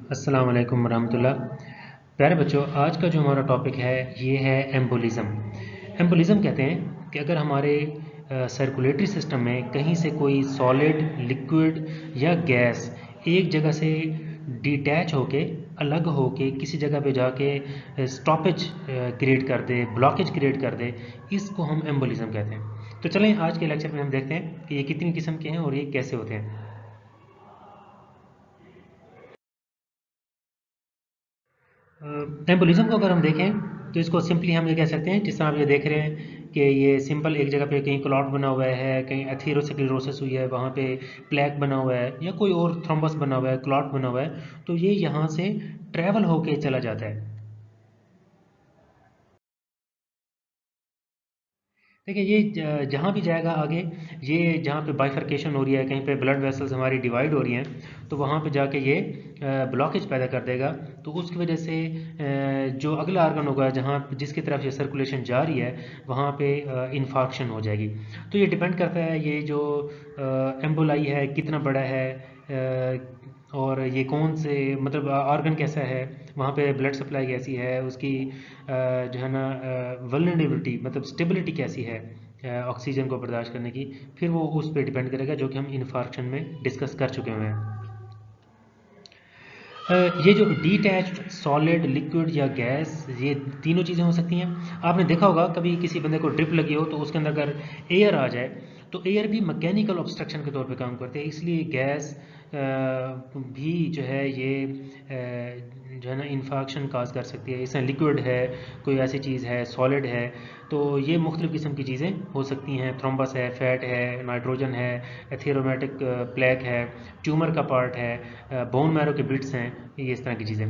अस्सलाम वालेकुम रहमतुल्लाह। प्यारे बच्चों, आज का जो हमारा टॉपिक है ये है एम्बोलिज़म। एम्बोलिज़म कहते हैं कि अगर हमारे सर्कुलेटरी सिस्टम में कहीं से कोई सॉलिड, लिक्विड या गैस एक जगह से डिटैच होके अलग होके किसी जगह पे जाके स्टॉपेज क्रिएट कर दे, ब्लॉकेज क्रिएट कर दे, इसको हम एम्बोलिज़म कहते हैं। तो चलें आज के लेक्चर में हम देखते हैं कि ये कितनी किस्म के हैं और ये कैसे होते हैं। एम्बोलिज्म को अगर हम देखें तो इसको सिंपली हम ये कह सकते हैं, जिस तरह आप ये देख रहे हैं कि ये सिंपल एक जगह पे कहीं क्लॉट बना हुआ है, कहीं एथेरोस्क्लेरोसिस हुई है, वहाँ पे प्लेक बना हुआ है या कोई और थ्रोम्बस बना हुआ है, क्लॉट बना हुआ है, तो ये यहाँ से ट्रैवल होके चला जाता है। देखिए ये जहाँ भी जाएगा आगे, ये जहाँ पे बाइफर्केशन हो रही है, कहीं पे ब्लड वेसल्स हमारी डिवाइड हो रही हैं, तो वहाँ पे जाके ये ब्लॉकेज पैदा कर देगा। तो उसकी वजह से जो अगला आर्गन होगा जहाँ जिसकी तरफ ये सर्कुलेशन जा रही है, वहाँ पे इन्फार्क्शन हो जाएगी। तो ये डिपेंड करता है ये जो एम्बोलाई है कितना बड़ा है, और ये कौन से मतलब ऑर्गन कैसा है, वहाँ पे ब्लड सप्लाई कैसी है, उसकी जो है ना वल्नरेबिलिटी मतलब स्टेबिलिटी कैसी है ऑक्सीजन को बर्दाश्त करने की, फिर वो उस पर डिपेंड करेगा, जो कि हम इन्फार्क्शन में डिस्कस कर चुके हुए हैं। ये जो डीटैच्ड सॉलिड, लिक्विड या गैस, ये तीनों चीज़ें हो सकती हैं। आपने देखा होगा कभी किसी बंदे को ड्रिप लगी हो तो उसके अंदर अगर एयर आ जाए तो एयर भी मैकेनिकल ऑब्स्ट्रक्शन के तौर पे काम करते हैं, इसलिए गैस भी जो है ये जो है ना इन्फाक्शन काज कर सकती है। इसमें लिक्विड है, कोई ऐसी चीज़ है, सॉलिड है, तो ये मुख्तलिफ़ किस्म की चीज़ें हो सकती हैं। थ्रोम्बस है, फैट है, नाइट्रोजन है, एथेरोमेटिक प्लेक है, ट्यूमर का पार्ट है, बोन मैरो के बिट्स हैं, ये इस तरह की चीज़ें।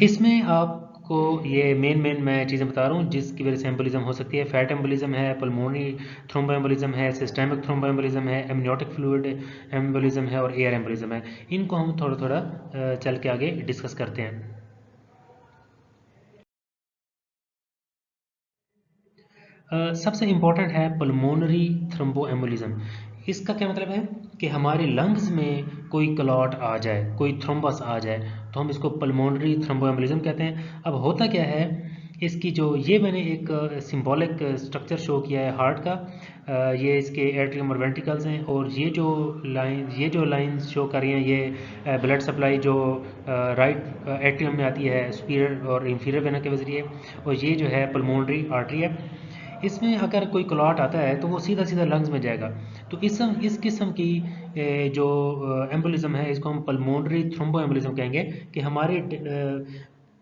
इसमें आपको ये मेन मेन मैं चीज़ें बता रहा हूँ जिसकी वजह से एम्बोलिज्म हो सकती है। फैट एम्बोलिज्म है, पल्मोनरी थ्रोम्बो एम्बोलिज्म है, सिस्टेमिक थ्रोम्बो एम्बोलिज्म है, एमनियोटिक फ्लूइड एम्बोलिज्म है और एयर एम्बोलिज्म है। इनको हम थोड़ा थोड़ा चल के आगे डिस्कस करते हैं। सबसे इम्पॉर्टेंट है पल्मोनरी थ्रोम्बोएम्बोलिज्म। इसका क्या मतलब है कि हमारे लंग्स में कोई क्लॉट आ जाए, कोई थ्रोम्बस आ जाए, तो हम इसको पल्मोनरी थ्रोम्बोएम्बोलिज्म कहते हैं। अब होता क्या है, इसकी जो ये मैंने एक सिंबॉलिक स्ट्रक्चर शो किया है हार्ट का। ये इसके एट्रियम और वेंट्रिकल्स हैं, और ये जो लाइंस शो कर रही हैं, ये ब्लड सप्लाई जो राइट एट्रियम में आती है सुपीरियर और इंफीरियर वेना के जरिए, और ये जो है पल्मोनरी आर्टरी है। इसमें अगर कोई क्लॉट आता है तो वो सीधा सीधा लंग्स में जाएगा। तो इस किस्म की जो एम्बोलिज्म है, इसको हम पल्मोनरी थ्रोम्बो एम्बोलिज्म कहेंगे। कि हमारे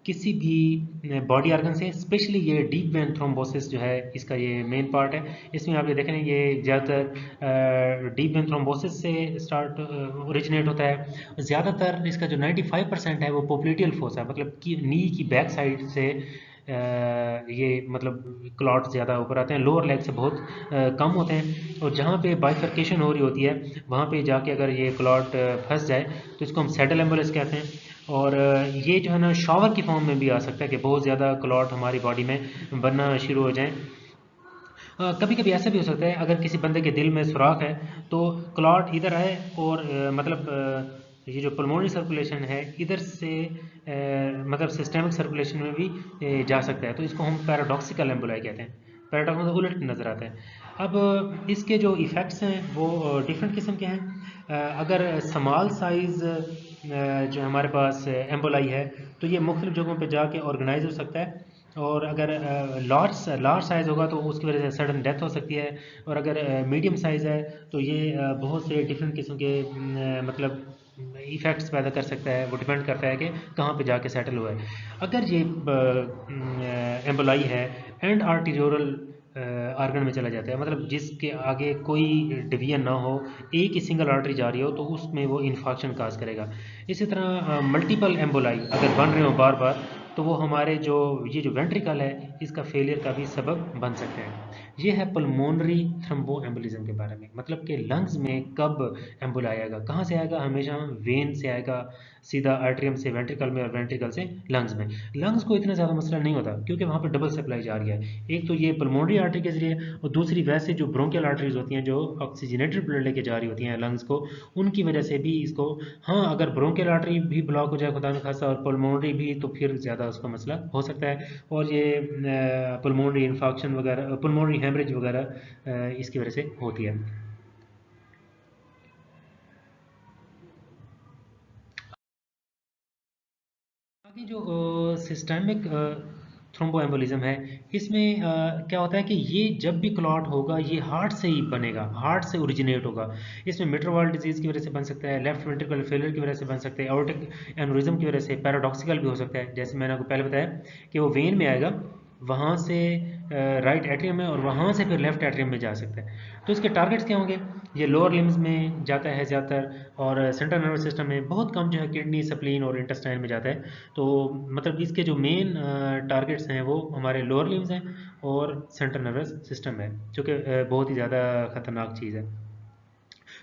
किसी भी बॉडी ऑर्गन से, स्पेशली ये डीप वेन थ्रोम्बोसिस जो है इसका ये मेन पार्ट है। इसमें आप ये देख रहे हैं, ये ज़्यादातर डीप वेन थ्रोम्बोसिस से स्टार्ट ओरिजिनेट होता है। ज़्यादातर इसका जो 95% है वो पोप्लिटियल फोसा है, मतलब कि नी की बैक साइड से ये मतलब क्लॉट ज़्यादा ऊपर आते हैं, लोअर लेग से बहुत कम होते हैं। और जहाँ पे बाइफर्केशन हो रही होती है, वहाँ पे जाके अगर ये क्लॉट फंस जाए तो इसको हम सैडल एम्बोलिस कहते हैं। और ये जो है ना शॉवर की फॉर्म में भी आ सकता है कि बहुत ज़्यादा क्लॉट हमारी बॉडी में बनना शुरू हो जाए। कभी कभी ऐसा भी हो सकता है, अगर किसी बंदे के दिल में सुराख है तो क्लॉट इधर आए और मतलब ये जो पल्मोनरी सर्कुलेशन है इधर से मतलब सिस्टेमिक सर्कुलेशन में भी जा सकता है। तो इसको हम पैराडॉक्सिकल एम्बोलाई कहते हैं। पैराडॉक्स मतलब उलट नज़र आता है। अब इसके जो इफ़ेक्ट्स हैं वो डिफरेंट किस्म के हैं। अगर स्मॉल साइज़ जो हमारे पास एम्बोलाई है, तो ये मुख्तलिफ जगहों पे जाके ऑर्गेनाइज हो सकता है। और अगर लार्ज लार्ज साइज़ होगा तो उसकी वजह से सडन डेथ हो सकती है। और अगर मीडियम साइज़ है तो ये बहुत से डिफरेंट किस्म के मतलब इफ़ेक्ट्स पैदा कर सकता है। वो डिपेंड करता है कि कहाँ पे जाके सेटल हुआ है। अगर ये एम्बोलाई है एंड आर्टीरियोरल आर्गन में चला जाता है, मतलब जिसके आगे कोई डिवीजन ना हो, एक ही सिंगल आर्टरी जा रही हो, तो उसमें वो इन्फाक्शन काज करेगा। इसी तरह मल्टीपल एम्बोलाई अगर बन रहे हो बार बार, तो वो हमारे जो ये जो वेंट्रिकल है इसका फेलियर का भी सबब बन सकते हैं। ये है पल्मोनरी थ्रोम्बोएम्बोलिज्म के बारे में, मतलब कि लंग्स में कब एम्बोल आएगा, कहाँ से आएगा, हमेशा वेन से आएगा, सीधा आर्टरियम से वेंट्रिकल में और वेंट्रिकल से लंग्स में। लंग्स को इतना ज़्यादा मसला नहीं होता क्योंकि वहाँ पर डबल सप्लाई जा रही है, एक तो ये पल्मोनरी आर्टरी के जरिए और दूसरी वैसे जो ब्रोंकियल आर्टरीज होती हैं जो ऑक्सीजनेटेड ब्लड लेके जा रही होती हैं लंग्स को, उनकी वजह से भी इसको, हाँ अगर ब्रोंकियल आर्टरी भी ब्लॉक हो जाए खुदा न खासा और पल्मोनरी भी, तो फिर ज़्यादा उसका मसला हो सकता है। और ये पल्मोनरी इन्फेक्शन वगैरह, पल्मोनरी हेमरेज वगैरह इसकी वजह से होती है। आगे जो सिस्टेमिक थ्रोम्बोएम्बोलिज्म है, इसमें क्या होता है कि ये जब भी क्लॉट होगा ये हार्ट से ही बनेगा, हार्ट से ओरिजिनेट होगा। इसमें मिट्रोवाल डिजीज़ की वजह से बन सकता है, लेफ्ट वेंट्रिकल फेलियर की वजह से बन सकता है, एओर्टिक एनोरिज्म की वजह से, पैराडॉक्सिकल भी हो सकता है, जैसे मैंने आपको पहले बताया कि वो वेन में आएगा, वहाँ से राइट एट्रियम में और वहाँ से फिर लेफ्ट एट्रियम में जा सकता है। तो इसके टारगेट्स क्या होंगे, ये लोअर लिम्स में जाता है ज़्यादातर, और सेंट्रल नर्वस सिस्टम में बहुत कम जो है किडनी, स्प्लीन और इंटेस्टाइन में जाता है। तो मतलब इसके जो मेन टारगेट्स हैं वो हमारे लोअर लिम्स हैं और सेंट्रल नर्वस सिस्टम है, जो कि बहुत ही ज़्यादा खतरनाक चीज़ है।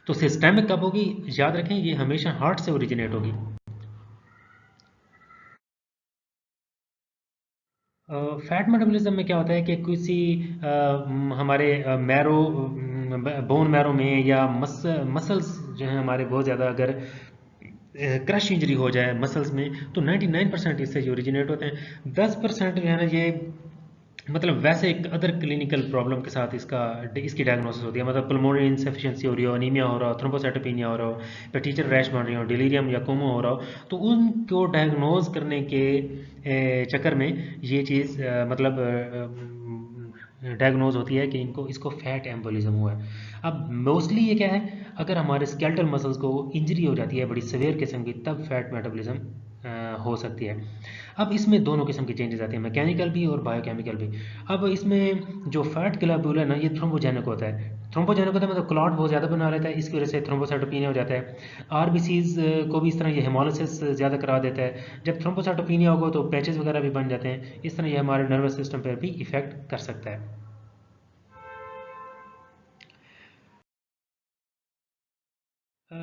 तो सिस्टेमिक कब होगी, याद रखें ये हमेशा हार्ट से ओरिजिनेट होगी। फैट मेटाबॉलिज्म में क्या होता है कि किसी हमारे मैरो, बोन मैरो में या मसल्स जो हैं हमारे बहुत ज़्यादा अगर क्रश इंजरी हो जाए मसल्स में, तो 99% इससे जो ओरिजिनेट होते हैं, 10% जो है ना ये मतलब वैसे एक अदर क्लिनिकल प्रॉब्लम के साथ इसकी डायग्नोसिस होती है, मतलब पल्मोनरी इनसफिशिएंसी हो रही हो, अनीमिया हो रहा हो, थ्रोम्बोसाइटोपेनिया हो रहा हो, पेटिचर रैश बन रही हो, डिलीरियम या कोमा हो रहा हो, तो उनको डायग्नोज करने के चक्कर में ये चीज़ मतलब डायग्नोज होती है कि इनको इसको फैट एम्बोलिज्म हुआ है। अब मोस्टली ये क्या है, अगर हमारे स्केलेटल मसल्स को इंजरी हो जाती है बड़ी सीवियर किस्म की, तब फैट मेटाबॉलिज्म हो सकती है। अब इसमें दोनों किस्म की चेंजेस आती हैं, मैकेनिकल भी और बायोकेमिकल भी। अब इसमें जो फैट ग्लोब्यूल है ना, ये थ्रोम्बोजेनिक होता है। थ्रोम्बोजेनिक होता है मतलब क्लॉट बहुत ज़्यादा बना रहता है, इसकी वजह से थ्रोम्बोसाइटोपिनिया हो जाता है। आरबीसीज को भी इस तरह ये हेमोलिसिस ज़्यादा करा देता है। जब थ्रोम्बोसाइटोपिनिया होगा तो पैचेस वगैरह भी बन जाते हैं, इस तरह ये हमारे नर्वस सिस्टम पर भी इफेक्ट कर सकता है।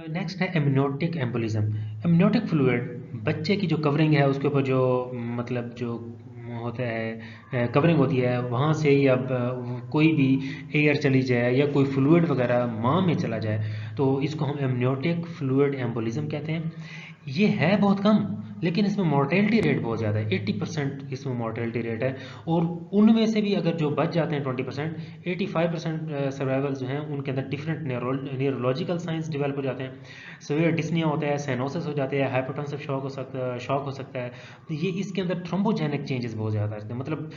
नेक्स्ट है एमनियोटिक एम्बोलिज्म। एमनियोटिक फ्लूइड, बच्चे की जो कवरिंग है उसके ऊपर जो मतलब जो होता है कवरिंग होती है, वहाँ से या कोई भी एयर चली जाए या कोई फ्लूइड वगैरह माँ में चला जाए, तो इसको हम एमनियोटिक फ्लूइड एम्बोलिज्म कहते हैं। ये है बहुत कम, लेकिन इसमें मोर्टेलिटी रेट बहुत ज़्यादा है, 80% इसमें मोर्टेलिटी रेट है। और उनमें से भी अगर जो बच जाते हैं 20%, 85% सर्वाइवल जो हैं उनके अंदर डिफरेंट न्यूरोलॉजिकल साइंस डेवलप हो जाते हैं, सीवियर डिस्निया होता है, साइनोसिस हो जाते हैं, हाइपोटेंसिव शॉक हो सकता है। तो ये इसके अंदर थ्रोम्बोजेनिक चेंजेस बहुत ज़्यादा आते हैं, मतलब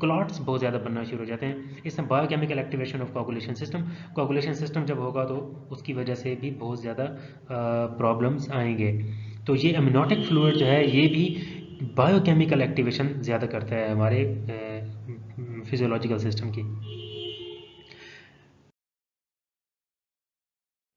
क्लॉट्स बहुत ज़्यादा बनना शुरू हो जाते हैं। इसमें biochemical activation of coagulation system जब होगा तो उसकी वजह से भी बहुत ज़्यादा प्रॉब्लम्स आएंगे। तो ये एमनियोटिक फ्लूइड जो है ये भी बायोकेमिकल एक्टिवेशन ज़्यादा करता है हमारे फिजियोलॉजिकल सिस्टम की।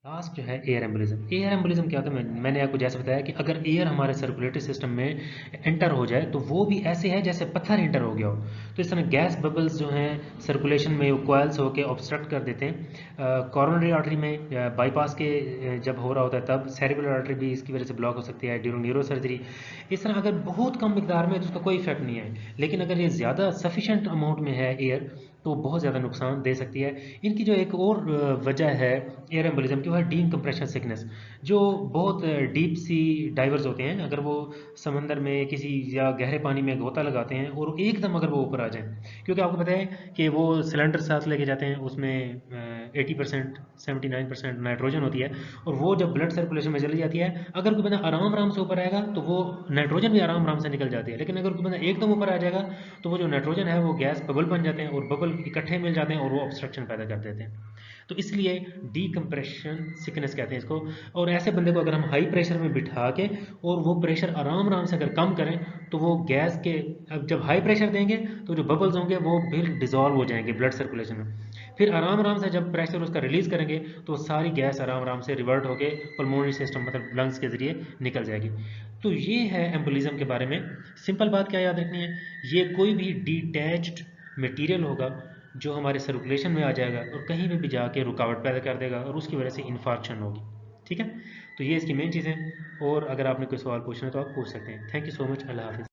लास्ट जो है एयर एम्बोलिज्म। एयर एम्बोलिज्म क्या होता है, मैंने आपको जैसे बताया कि अगर एयर हमारे सर्कुलेटरी सिस्टम में एंटर हो जाए तो वो भी ऐसे है जैसे पत्थर एंटर हो गया हो। तो इस तरह गैस बबल्स जो हैं सर्कुलेशन में कोयल्स होकर ऑब्स्ट्रक्ट कर देते हैं। कॉरोनरी आर्टरी में बाईपास के जब हो रहा होता है तब सेरिब्रल आर्टरी भी इसकी वजह से ब्लॉक हो सकती है ड्यूरिंग न्यूरो सर्जरी। इस तरह अगर बहुत कम मिकदार में है तो उसका कोई इफेक्ट नहीं है, लेकिन अगर ये ज़्यादा सफिशेंट अमाउंट में है एयर तो बहुत ज़्यादा नुकसान दे सकती है। इनकी जो एक और वजह है एयर एम्बोलिज्म की, वो है डीप कंप्रेशन सिकनेस। जो बहुत डीप सी डाइवर्स होते हैं, अगर वो समंदर में किसी या गहरे पानी में गोता लगाते हैं और एकदम अगर वो ऊपर आ जाए, क्योंकि आपको पता है कि वो सिलेंडर साथ लेके जाते हैं, उसमें 80% 79% नाइट्रोजन होती है, और वो जब ब्लड सर्कुलेशन में चली जाती है, अगर कोई बंदा आराम आराम से ऊपर आएगा तो वो नाइट्रोजन भी आराम आराम से निकल जाती है। लेकिन अगर कोई बंदा एकदम ऊपर आ जाएगा तो वो जो नाइट्रोजन है वो गैस बबल बन जाते हैं और बबल इकट्ठे मिल जाते हैं और वो ऑब्स्ट्रक्शन पैदा कर देते हैं। तो इसलिए डीकम्प्रेशन सिकनेस कहते हैं इसको। और ऐसे बंदे को अगर हम हाई प्रेशर में बिठा के और वो प्रेशर आराम आराम से अगर कम करें तो वो गैस के, अब जब हाई प्रेशर देंगे तो जो बबल्स होंगे वो फिर डिजॉल्व हो जाएंगे ब्लड सर्कुलेशन में। फिर आराम आराम से जब प्रेशर उसका रिलीज करेंगे तो सारी गैस आराम आराम से रिवर्ट होके पल्मोनरी सिस्टम मतलब लंग्स के जरिए निकल जाएगी। तो ये है एम्बोलिज्म के बारे में। सिंपल बात क्या याद रखनी है, ये कोई भी डिटैच्ड मटेरियल होगा जो हमारे सर्कुलेशन में आ जाएगा और कहीं पे भी जाके रुकावट पैदा कर देगा और उसकी वजह से इन्फार्क्शन होगी। ठीक है, तो ये इसकी मेन चीज़ें। और अगर आपने कोई सवाल पूछना है तो आप पूछ सकते हैं। Thank you so much. अल्लाह हाफिज़।